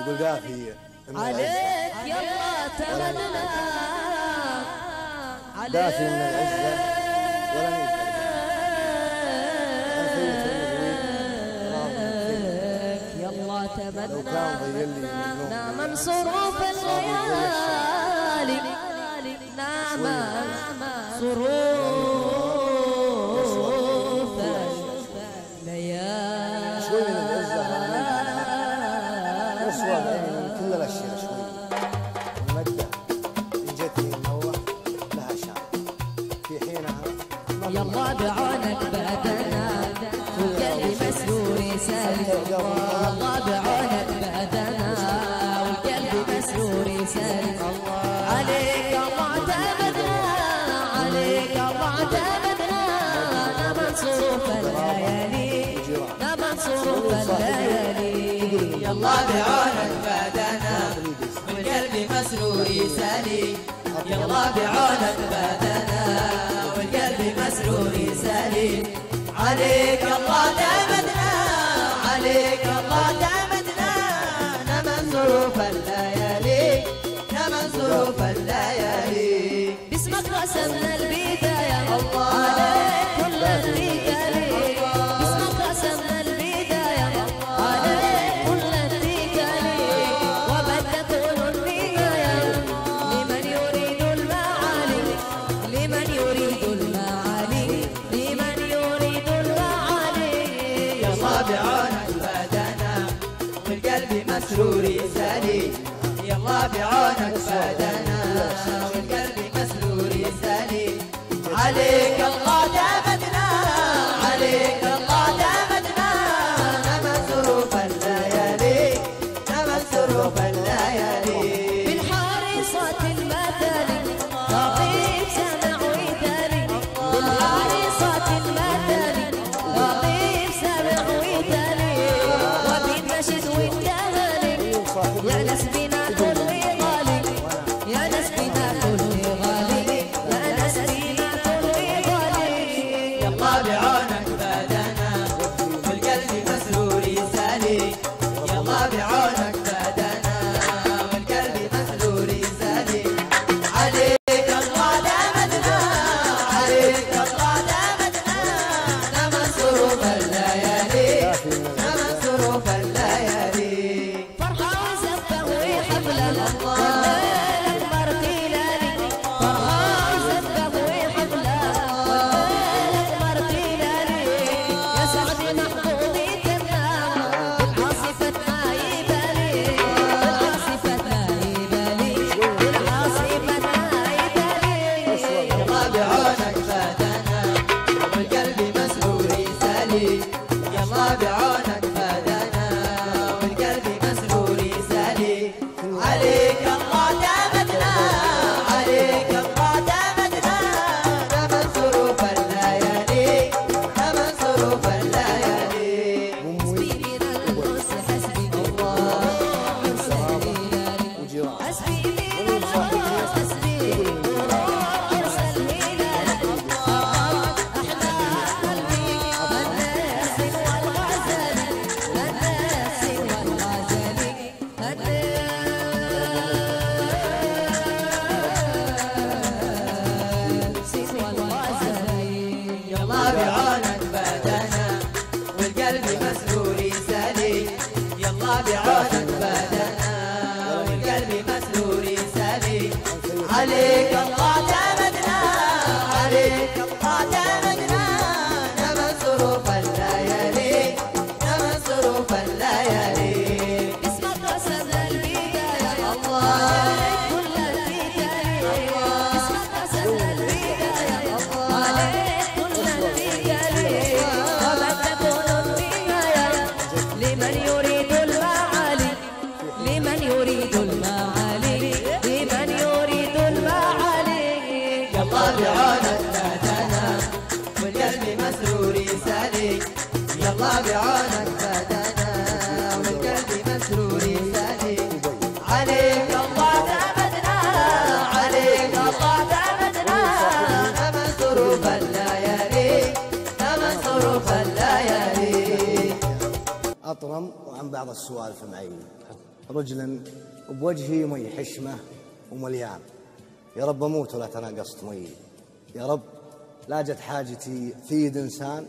يقول دافي عليك يلا تمنى دافي من العزة ولم يلا تمنى نام صروف الليالي نام صروف الليالي شوي من العزة يسوى من كل الأشياء شوي المدة إن جتني النوة لها شان في حينها يلا بعونك بعدنا والقلب مسرور يسالي يلا بعونك بعدنا والقلب مسرور يسالي عليك الله اعتمدنا عليك الله اعتمدنا نمن صروف الليالي نمن صروف الليالي يلا بعونك بعدنا والقلب مسرور يسالي يلا بعونك بعدنا والقلب مسرور يسالي عليك الله اعتمدنا عليك الله اعتمدنا نمن ظروف الليالي نمن ظروف الليالي باسمك رسمنا البداية الله عليك كل الرجال باسمك رسمنا البداية عليك كل الرجال وبدت النهاية لمن يريد المعالي لمن يريد المعالي لمن يريد المعالي يلا بعونك بعدنا والقلب مسرور يسالي يلا بعونك بعدنا والقلب مسرور يسالي عليك الله اعتمدنا عليك الله اعتمدنا نمن ظروف الليالي نمن ظروف الليالي بالحارصات المثالي لطيف سمع ويتالي بالحارصات المثالي لطيف سمع ويتالي وبالنشد والتهالي يا ناس بنا كل غالي يا ناس بنا كل غالي يا ناس بنا كل غالي يلا بعونك بعدنا والقلب مسرور يسالي يلا بعونك بعدنا والقلب مسرور يسالي عليك الله اعتمدنا عليك الله اعتمدنا نمن ظروف الليالي نمن ظروف الليالي فرحة وزفة وحفلة والليل أكبر تلالي فرحة وزفة وحفلة والليل أكبر تلالي يا سعد محظوظي تنام بالعاصفة ما يبالي بالعاصفة ما يبالي بالعاصفة ما يبالي يلا بعونك بعدنا والقلب مسرور يسالي يلا بعونك بعدنا والقلب مسرور يسالي عليك الله اعتمدنا عليك الله اعتمدنا نمن ظروف الليالي نمن ظروف الليالي حسبي من القدس حسبي الله يرسل هلالي حسبي من القدس حسبي الله يرسل هلالي أحلى قلبي الناس والغزال الناس والغزال الناس والغزال يلا بعونك بعدنا والقلب مسرور يسالي يلا بعونك بعدنا والقلب مسرور يسالي عليك الله اعتمدنا عليك الله اعتمدنا نمن ظروف الليالي نمن ظروف الليالي اسمك رسمنا البداية الله كل الرجال اسمك رسمنا البداية عليك كل الرجال ومن تكون النهاية لمن يريد المعالي لمن يريد المعالي لمن يريد المعالي يلا بعونك بعدنا والقلب مسرور يسالي يلا بعونك بعدنا والقلب مسرور يسالي عليك الله اعتمدنا عليك الله اعتمدنا نمن ظروف الليالي نمن ظروف الليالي أطرم وعن بعض السوالف معي رجل بوجهي مي حشمة ومليان. يا رب أموت ولا تناقصت مي، يا رب لا جت حاجتي في يد إنسان